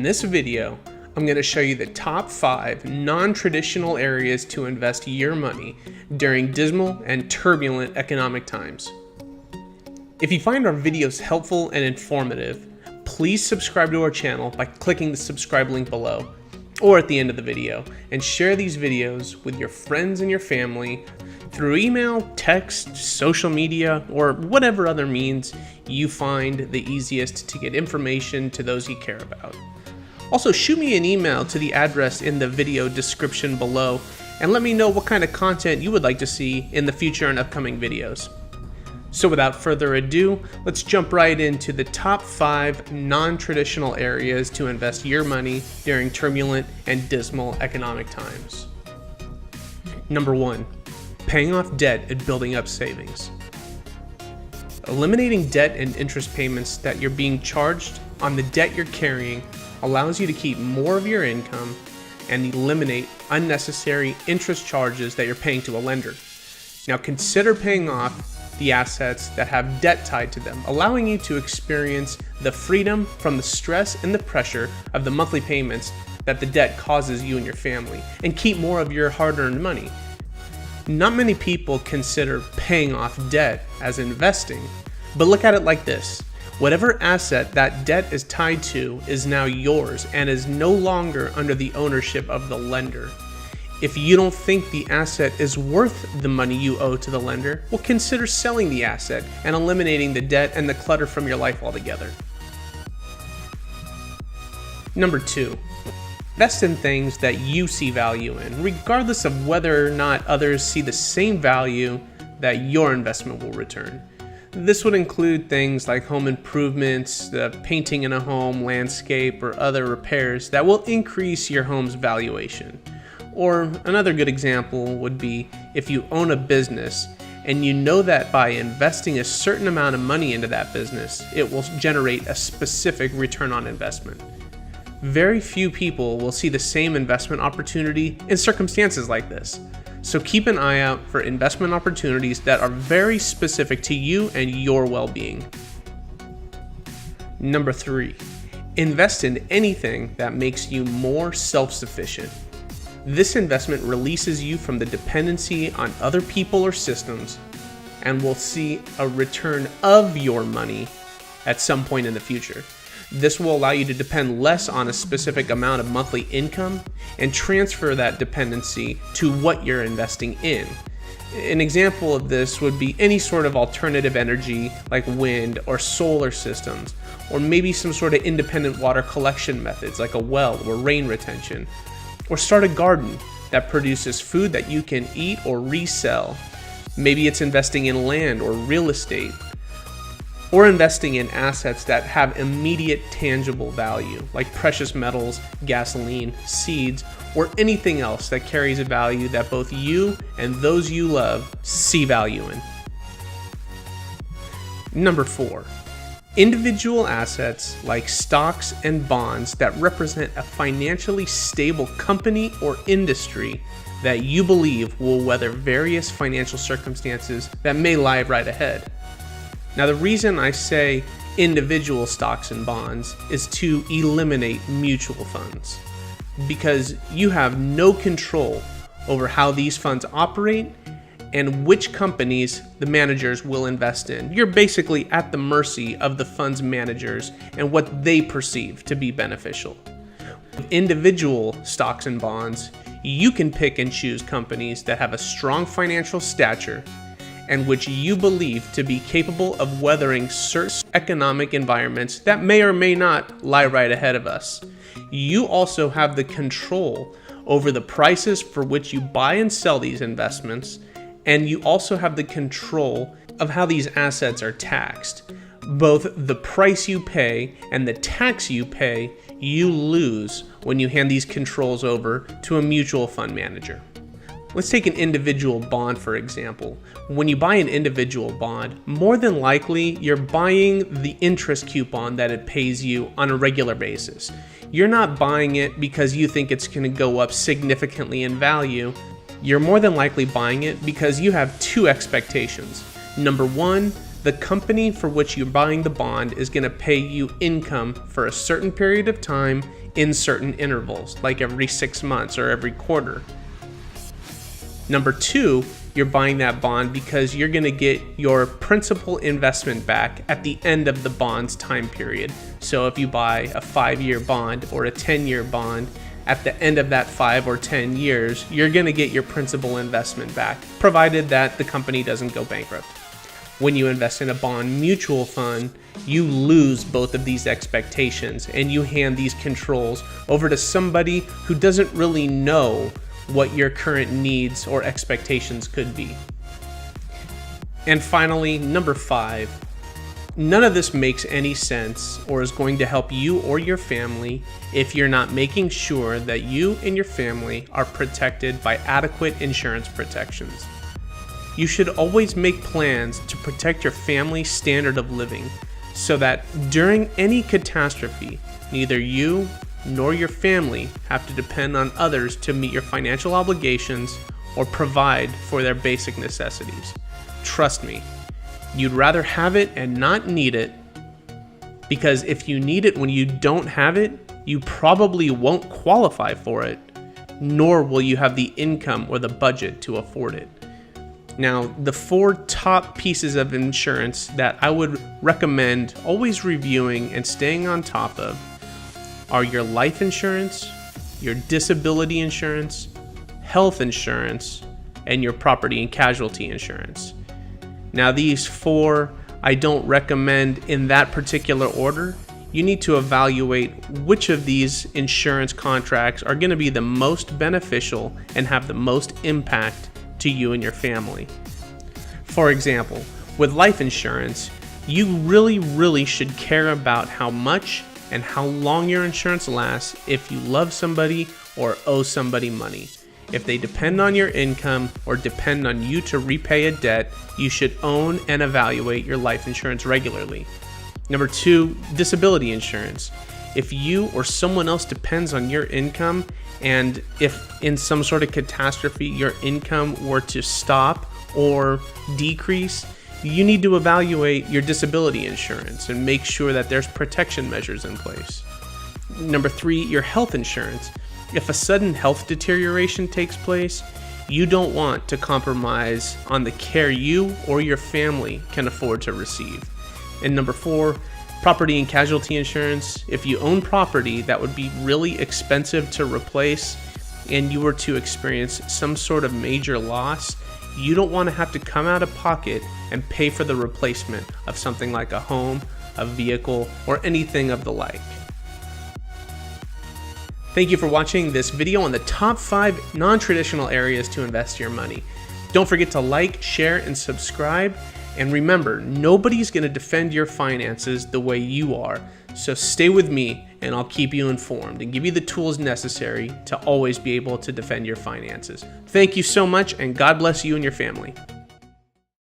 this video, I'm going to show you the top 5 non-traditional areas to invest your money during dismal and turbulent economic times. If you find our videos helpful and informative, please subscribe to our channel by clicking the subscribe link below or at the end of the video, and share these videos with your friends and your family through email, text, social media, or whatever other means you find the easiest to get information to those you care about. Also, shoot me an email to the address in the video description below and let me know what kind of content you would like to see in the future and upcoming videos. So without further ado, let's jump right into the top 5 non-traditional areas to invest your money during turbulent and dismal economic times. Number 1, paying off debt and building up savings. Eliminating debt and interest payments that you're being charged on the debt you're carrying allows you to keep more of your income and eliminate unnecessary interest charges that you're paying to a lender. Now consider paying off the assets that have debt tied to them, allowing you to experience the freedom from the stress and the pressure of the monthly payments that the debt causes you and your family, and keep more of your hard-earned money. Not many people consider paying off debt as investing, but look at it like this. Whatever asset that debt is tied to is now yours and is no longer under the ownership of the lender. If you don't think the asset is worth the money you owe to the lender, well, consider selling the asset and eliminating the debt and the clutter from your life altogether. Number 2, invest in things that you see value in, regardless of whether or not others see the same value that your investment will return. This would include things like home improvements, painting in a home, landscape, or other repairs that will increase your home's valuation. Or another good example would be if you own a business and you know that by investing a certain amount of money into that business, it will generate a specific return on investment. Very few people will see the same investment opportunity in circumstances like this. So keep an eye out for investment opportunities that are very specific to you and your well-being. Number 3, invest in anything that makes you more self-sufficient. This investment releases you from the dependency on other people or systems and will see a return of your money at some point in the future. This will allow you to depend less on a specific amount of monthly income and transfer that dependency to what you're investing in. An example of this would be any sort of alternative energy like wind or solar systems, or maybe some sort of independent water collection methods like a well or rain retention. Or start a garden that produces food that you can eat or resell. Maybe it's investing in land or real estate. Or investing in assets that have immediate tangible value, like precious metals, gasoline, seeds, or anything else that carries a value that both you and those you love see value in. Number 4. Individual assets like stocks and bonds that represent a financially stable company or industry that you believe will weather various financial circumstances that may lie right ahead. Now, the reason I say individual stocks and bonds is to eliminate mutual funds, because you have no control over how these funds operate and which companies the managers will invest in. You're basically at the mercy of the fund's managers and what they perceive to be beneficial. With individual stocks and bonds, you can pick and choose companies that have a strong financial stature and which you believe to be capable of weathering certain economic environments that may or may not lie right ahead of us. You also have the control over the prices for which you buy and sell these investments, and you also have the control of how these assets are taxed. Both the price you pay and the tax you pay, you lose when you hand these controls over to a mutual fund manager. Let's take an individual bond, for example. When you buy an individual bond, more than likely you're buying the interest coupon that it pays you on a regular basis. You're not buying it because you think it's going to go up significantly in value. You're more than likely buying it because you have 2 expectations. Number 1, the company for which you're buying the bond is going to pay you income for a certain period of time in certain intervals, like every 6 months or every quarter. Number 2, you're buying that bond because you're going to get your principal investment back at the end of the bond's time period. So if you buy a 5-year bond or a 10-year bond, at the end of that 5 or 10 years, you're going to get your principal investment back, provided that the company doesn't go bankrupt. When you invest in a bond mutual fund, you lose both of these expectations and you hand these controls over to somebody who doesn't really know what your current needs or expectations could be. And finally, number 5, none of this makes any sense or is going to help you or your family if you're not making sure that you and your family are protected by adequate insurance protections. You should always make plans to protect your family's standard of living so that during any catastrophe, neither you nor your family have to depend on others to meet your financial obligations or provide for their basic necessities. Trust me, you'd rather have it and not need it, because if you need it when you don't have it, you probably won't qualify for it, nor will you have the income or the budget to afford it. Now, the 4 top pieces of insurance that I would recommend always reviewing and staying on top of are your life insurance, your disability insurance, health insurance, and your property and casualty insurance. Now, these 4 I don't recommend in that particular order. You need to evaluate which of these insurance contracts are going to be the most beneficial and have the most impact to you and your family. For example, with life insurance, you really should care about how much and how long your insurance lasts if you love somebody or owe somebody money. If they depend on your income or depend on you to repay a debt, you should own and evaluate your life insurance regularly. Number 2, disability insurance. If you or someone else depends on your income, and if in some sort of catastrophe your income were to stop or decrease, you need to evaluate your disability insurance and make sure that there's protection measures in place. Number 3, your health insurance. If a sudden health deterioration takes place, you don't want to compromise on the care you or your family can afford to receive. And number 4, property and casualty insurance. If you own property that would be really expensive to replace and you were to experience some sort of major loss, you don't want to have to come out of pocket and pay for the replacement of something like a home, a vehicle, or anything of the like. Thank you for watching this video on the top 5 non-traditional areas to invest your money. Don't forget to like, share, and subscribe. And remember, nobody's going to defend your finances the way you are. So stay with me and I'll keep you informed and give you the tools necessary to always be able to defend your finances. Thank you so much, and God bless you and your family.